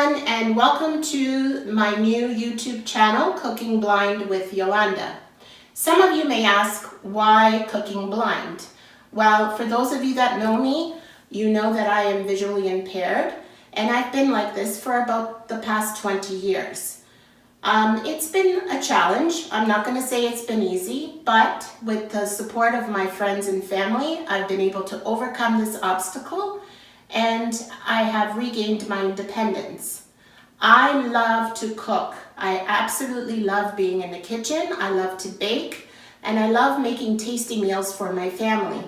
everyone, and welcome to my new YouTube channel, Cooking Blind with Yolanda. Some of you may ask, why Cooking Blind? Well, for those of you that know me, you know that I am visually impaired, and I've been like this for about the past 20 years. It's been a challenge. I'm not going to say it's been easy, but with the support of my friends and family, I've been able to overcome this obstacle, and I have regained my independence. I love to cook. I absolutely love being in the kitchen. I love to bake, and I love making tasty meals for my family.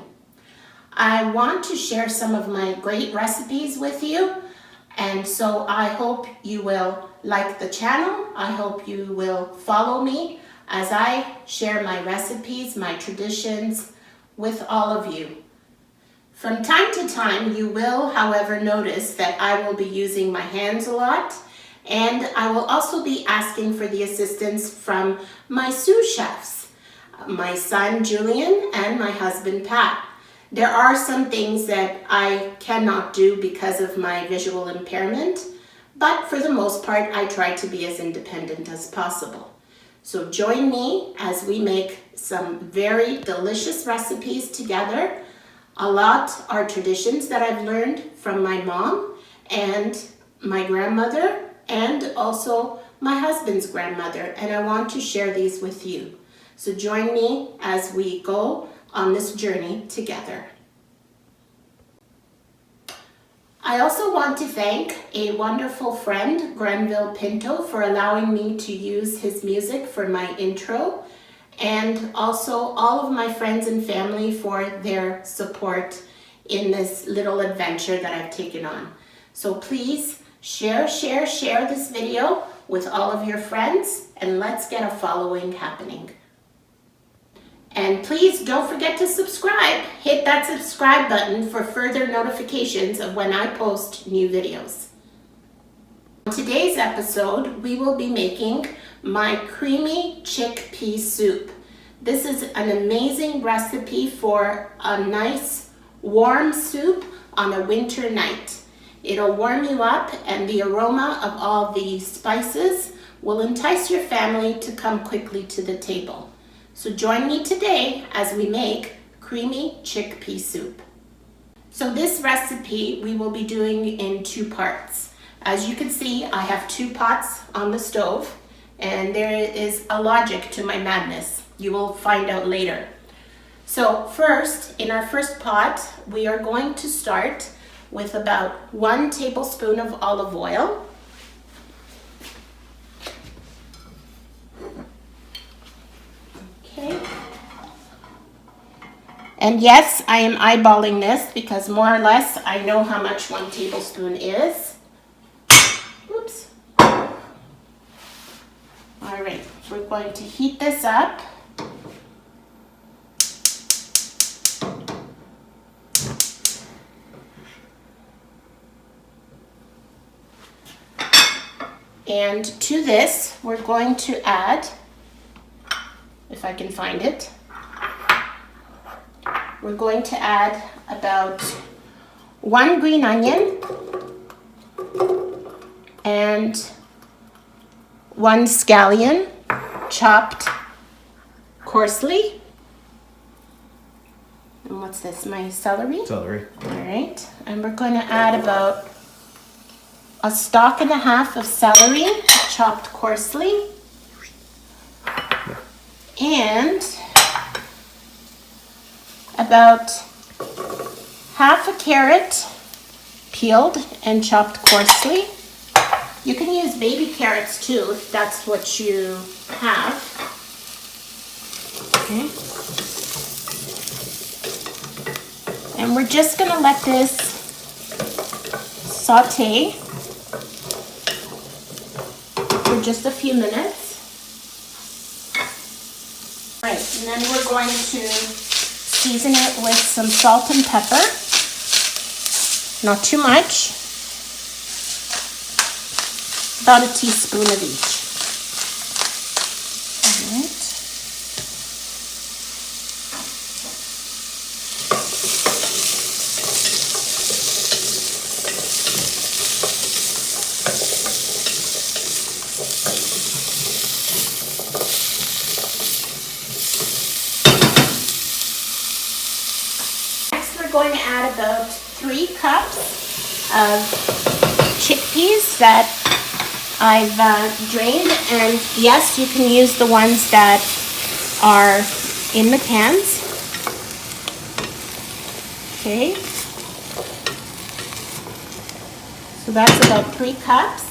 I want to share some of my great recipes with you, and so I hope you will like the channel. I hope you will follow me as I share my recipes, my traditions with all of you. From time to time, you will, however, notice that I will be using my hands a lot, and I will also be asking for the assistance from my sous chefs, my son Julian and my husband Pat. There are some things that I cannot do because of my visual impairment, but for the most part, I try to be as independent as possible. So join me as we make some very delicious recipes together. A lot are traditions that I've learned from my mom and my grandmother and also my husband's grandmother, and I want to share these with you. So join me as we go on this journey together. I also want to thank a wonderful friend, Grenville Pinto, for allowing me to use his music for my intro, and also all of my friends and family for their support in this little adventure that I've taken on. So please share this video with all of your friends, and let's get a following happening. And please don't forget to subscribe. Hit that subscribe button for further notifications of when I post new videos. In today's episode, we will be making my creamy chickpea soup. This is an amazing recipe for a nice warm soup on a winter night. It'll warm you up, and the aroma of all the spices will entice your family to come quickly to the table. So join me today as we make creamy chickpea soup. So this recipe we will be doing in two parts. As you can see, I have 2 pots on the stove, and there is a logic to my madness. You will find out later. So first, in our first pot, we are going to start with about 1 tablespoon of olive oil. Okay. And yes, I am eyeballing this because more or less I know how much 1 tablespoon is. Oops. All right, we're going to heat this up. And to this, we're going to add, if I can find it, we're going to add about 1 green onion and 1 scallion chopped coarsely. And what's this, my celery? Celery. All right, and we're going to add about a stalk and a half of celery chopped coarsely, and about half a carrot peeled and chopped coarsely. You can use baby carrots too if that's what you have. Okay. And we're just going to let this saute for just a few minutes. All right, and then we're going to season it with some salt and pepper. Not too much. About a teaspoon of each. All right. of chickpeas that I've drained, and yes, you can use the ones that are in the cans. Okay, so that's about 3 cups,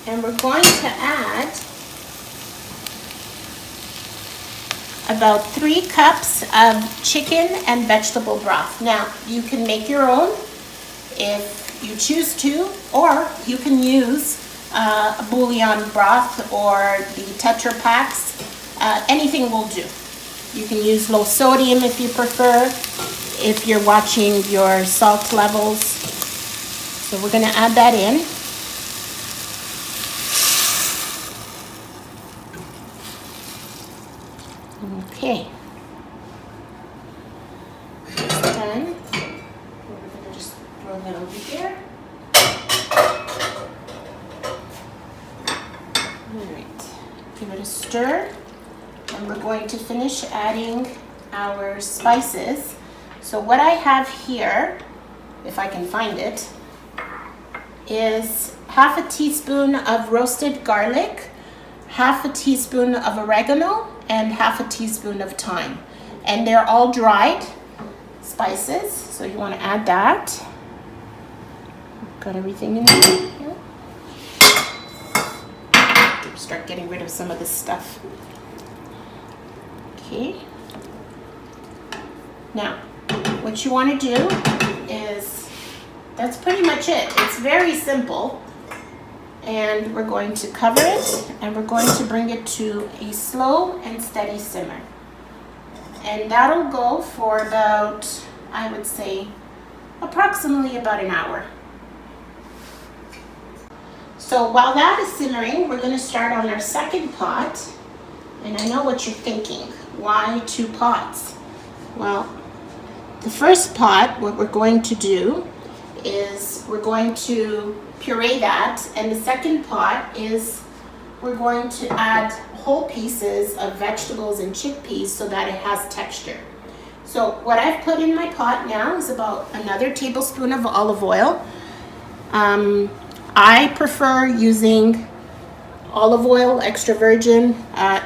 and we're going to add about 3 cups of chicken and vegetable broth. Now, you can make your own if you choose to, or you can use a bouillon broth or the Tetra Packs. Anything will do. You can use low sodium if you prefer, if you're watching your salt levels. So we're going to add that in. Okay, that's done. We're going to just throw that over here. Alright, give it a stir, and we're going to finish adding our spices. So what I have here, if I can find it, is half a teaspoon of roasted garlic, half a teaspoon of oregano, and half a teaspoon of thyme. And they're all dried spices, so you want to add that. Got everything in there. Yeah. Start getting rid of some of this stuff. Okay. Now, what you want to do is, that's pretty much it. It's very simple. And we're going to cover it, and we're going to bring it to a slow and steady simmer. And that'll go for about, I would say, approximately about an hour. So while that is simmering, we're going to start on our second pot. And I know what you're thinking. Why 2 pots? Well, the first pot, what we're going to do is we're going to puree that, and the second pot is we're going to add whole pieces of vegetables and chickpeas so that it has texture. So what I've put in my pot now is about another tablespoon of olive oil. I prefer using olive oil, extra virgin.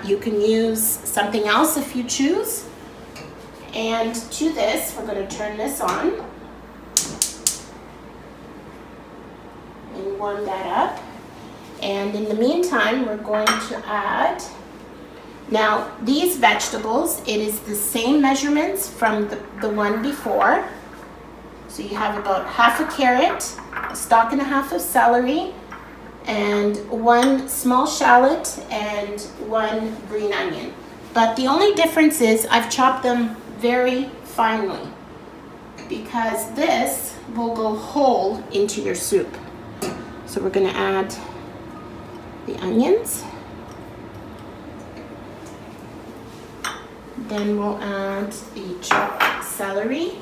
You can use something else if you choose. And to this, we're going to turn this on and warm that up. And in the meantime, we're going to add, now these vegetables, it is the same measurements from the one before. So you have about half a carrot, a stalk and a half of celery, and 1 small shallot and 1 green onion. But the only difference is I've chopped them very finely, because this will go whole into your soup. So we're going to add the onions. Then we'll add the chopped celery.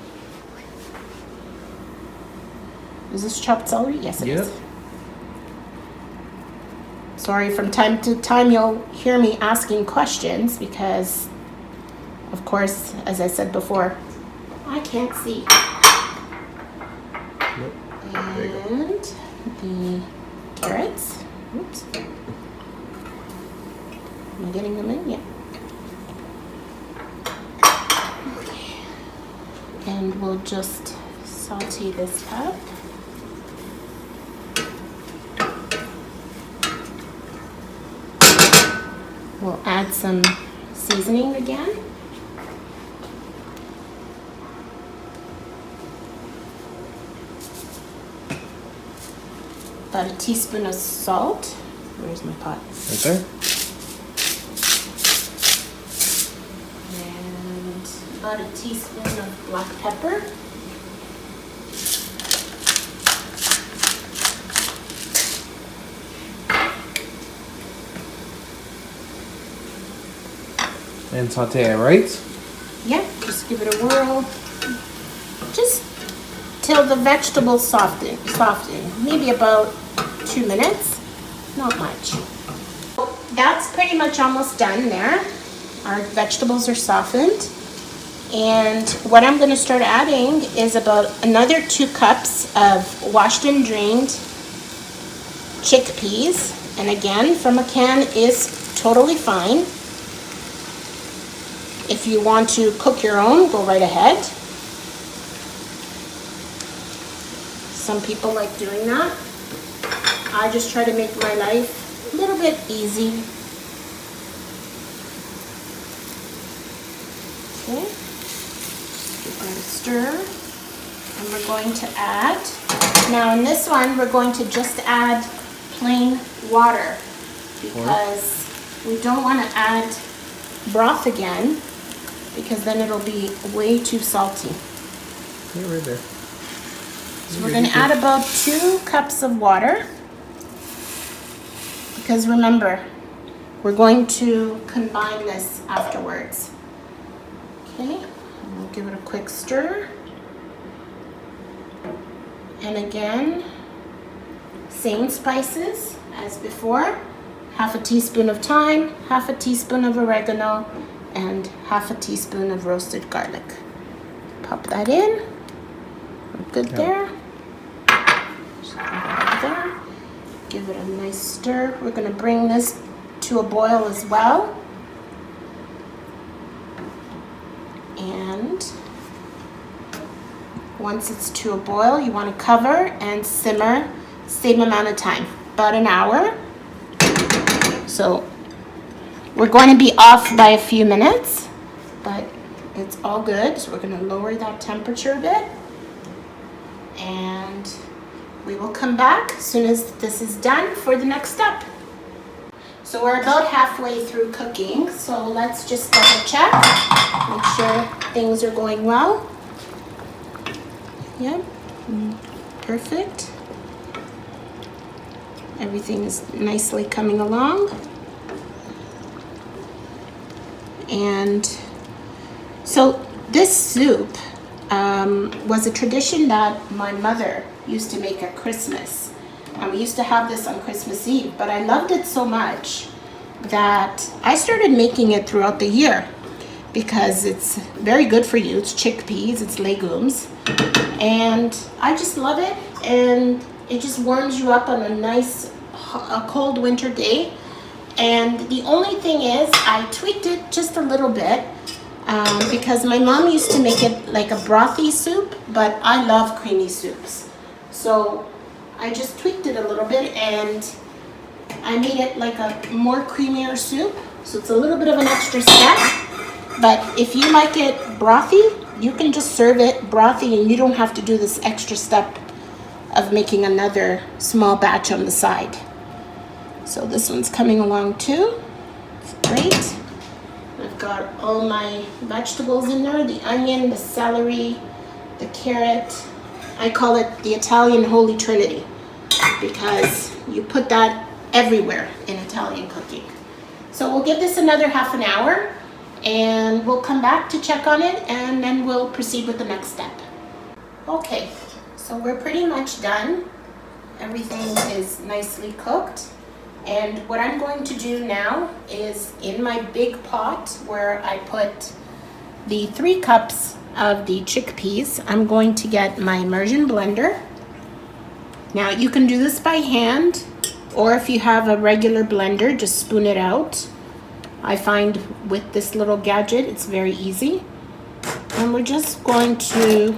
Is this chopped celery? Yes, it is. Sorry, from time to time you'll hear me asking questions because, of course, as I said before, I can't see. Nope. And the carrots. Oops. Am I getting them in? Yeah. Okay. And we'll just saute this up. We'll add some seasoning again. About a teaspoon of salt. Where's my pot? Right there. And about a teaspoon of black pepper. And saute it, right? Yeah, just give it a whirl. Just till the vegetables soften. Maybe about 2 minutes, not much. That's pretty much almost done there. Our vegetables are softened. And what I'm going to start adding is about another 2 cups of washed and drained chickpeas. And again, from a can is totally fine. If you want to cook your own, go right ahead. Some people like doing that. I just try to make my life a little bit easy. Okay. Give that a stir. And we're going to add, now in this one, we're going to just add plain water because we don't want to add broth again because then it'll be way too salty. Yeah, right there. So we're going to add about 2 cups of water because remember, we're going to combine this afterwards. Okay, and we'll give it a quick stir. And again, same spices as before. Half a teaspoon of thyme, half a teaspoon of oregano, and half a teaspoon of roasted garlic. Pop that in. We're good there. Just put that there. Give it a nice stir. We're going to bring this to a boil as well. And once it's to a boil, you want to cover and simmer same amount of time, about an hour. So we're going to be off by a few minutes, but it's all good. So we're going to lower that temperature a bit. And we will come back as soon as this is done for the next step. So we're about halfway through cooking, so let's just double check, make sure things are going well. Yep, perfect. Everything is nicely coming along. And so this soup was a tradition that my mother used to make at Christmas. And we used to have this on Christmas Eve, but I loved it so much that I started making it throughout the year because it's very good for you. It's chickpeas, it's legumes, and I just love it, and it just warms you up on a nice cold winter day. And the only thing is I tweaked it just a little bit because my mom used to make it like a brothy soup, but I love creamy soups. So I just tweaked it a little bit and I made it like a more creamier soup. So it's a little bit of an extra step, but if you like it brothy, you can just serve it brothy and you don't have to do this extra step of making another small batch on the side. So this one's coming along too. It's great. I've got all my vegetables in there, the onion, the celery, the carrot. I call it the Italian Holy Trinity because you put that everywhere in Italian cooking. So we'll give this another half an hour and we'll come back to check on it and then we'll proceed with the next step. Okay, so we're pretty much done. Everything is nicely cooked. And what I'm going to do now is in my big pot where I put the 3 cups of the chickpeas, I'm going to get my immersion blender. Now you can do this by hand, or if you have a regular blender, just spoon it out. I find with this little gadget, it's very easy. And we're just going to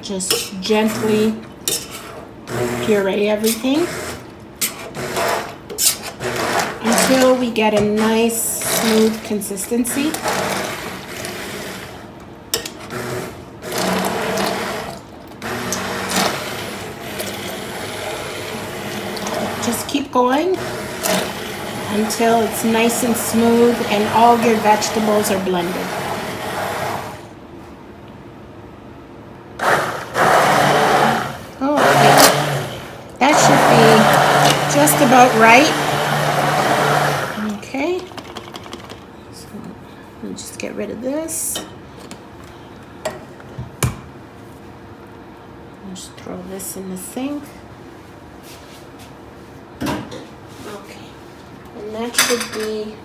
just gently puree everything until we get a nice smooth consistency. Just keep going until it's nice and smooth and all your vegetables are blended. That should be just about right. Okay. So let me just get rid of this. Just throw this in the sink. Okay. And that should be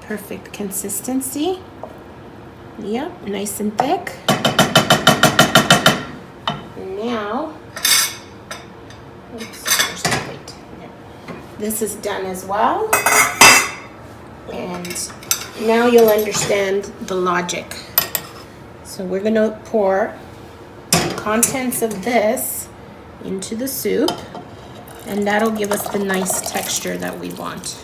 perfect consistency. Yep, nice and thick. Now, oops, where's the plate? Yeah. This is done as well. And now you'll understand the logic. So we're gonna pour the contents of this into the soup, and that'll give us the nice texture that we want.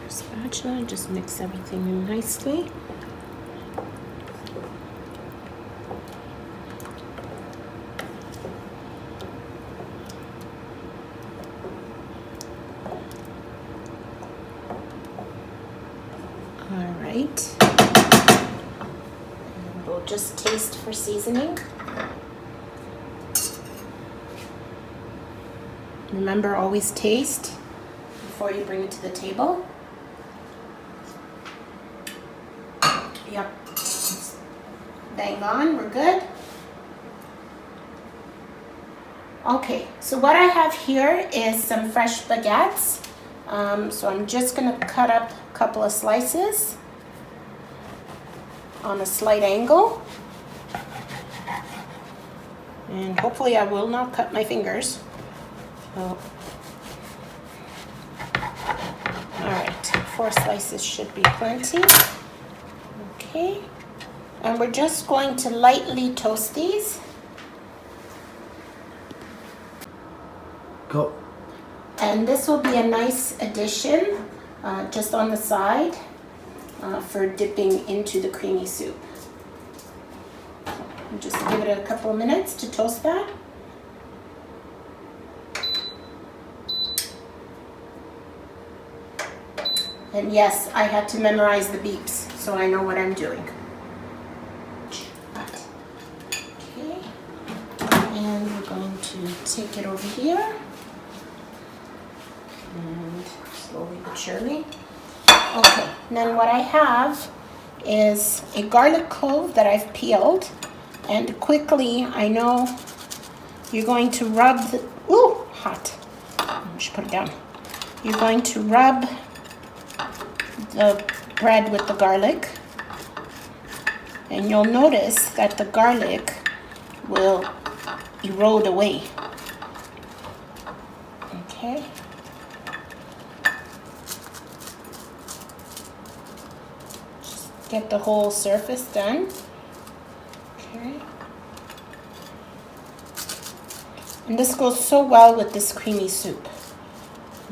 Spatula, just mix everything in nicely. All right. And we'll just taste for seasoning. Remember, always taste before you bring it to the table. Yep. Bang on, we're good. Okay, so what I have here is some fresh baguettes. So I'm just gonna cut up a couple of slices on a slight angle. And hopefully I will not cut my fingers. So, all right, 4 slices should be plenty. Okay, and we're just going to lightly toast these. Go. And this will be a nice addition just on the side for dipping into the creamy soup. Just give it a couple of minutes to toast that. And yes, I had to memorize the beeps, so I know what I'm doing. Okay, and we're going to take it over here. And slowly but surely. Okay, then what I have is a garlic clove that I've peeled. And quickly, I know you're going to rub the, ooh, hot. I should put it down. You're going to rub the bread with the garlic, and you'll notice that the garlic will erode away. Okay. Just get the whole surface done. Okay. And this goes so well with this creamy soup.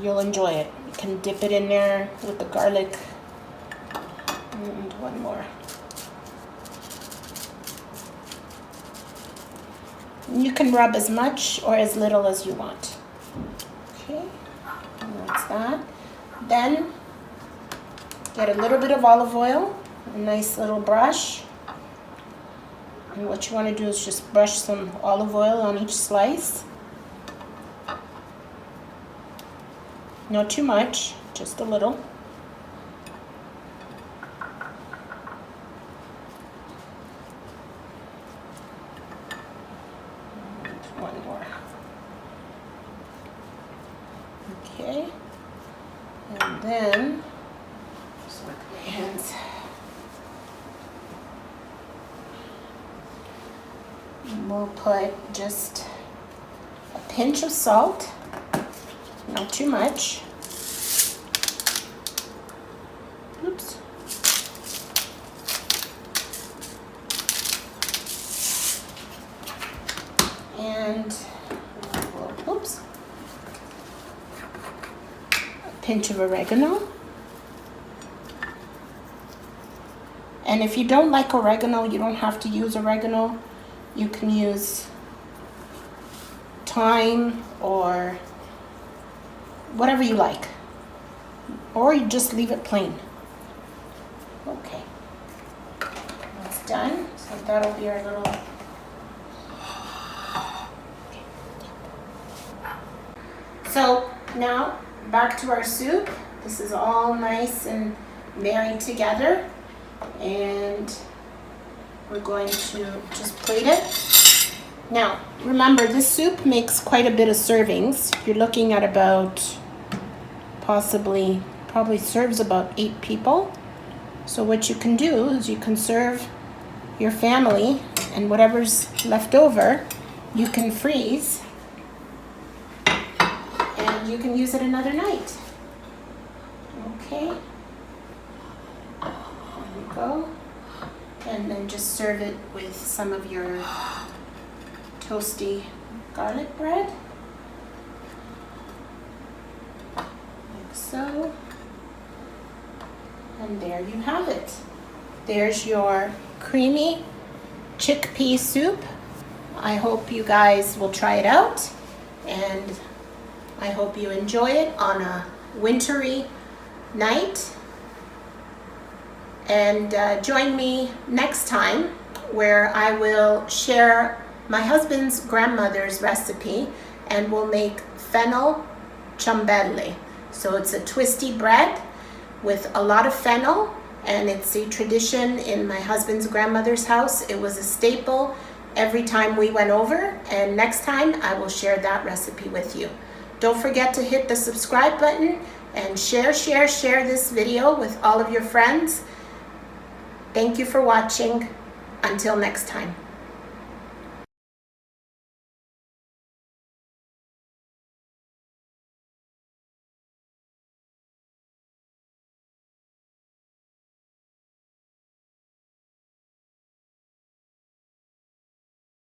You'll enjoy it. You can dip it in there with the garlic. And one more. You can rub as much or as little as you want. Okay, and that's that. Then get a little bit of olive oil, a nice little brush. And what you want to do is just brush some olive oil on each slice. Not too much, just a little. And one more. Okay. And then, just wipe my hands. We'll put just a pinch of salt, not too much. Oops. And, oops, a pinch of oregano. And if you don't like oregano, you don't have to use oregano. You can use thyme or whatever you like, or you just leave it plain. Okay, that's done. So that'll be our little. So now back to our soup. This is all nice and married together, and we're going to just plate it. Now, remember, this soup makes quite a bit of servings. You're looking at about probably serves about 8 people. So what you can do is you can serve your family, and whatever's left over, you can freeze, and you can use it another night. Okay, there we go. And then just serve it with some of your toasty garlic bread, like so. And there you have it. There's your creamy chickpea soup. I hope you guys will try it out, and I hope you enjoy it on a wintry night. And join me next time, where I will share my husband's grandmother's recipe, and we'll make fennel ciambelle. So it's a twisty bread with a lot of fennel, and it's a tradition in my husband's grandmother's house. It was a staple every time we went over, and next time I will share that recipe with you. Don't forget to hit the subscribe button and share this video with all of your friends. Thank you for watching. Until next time.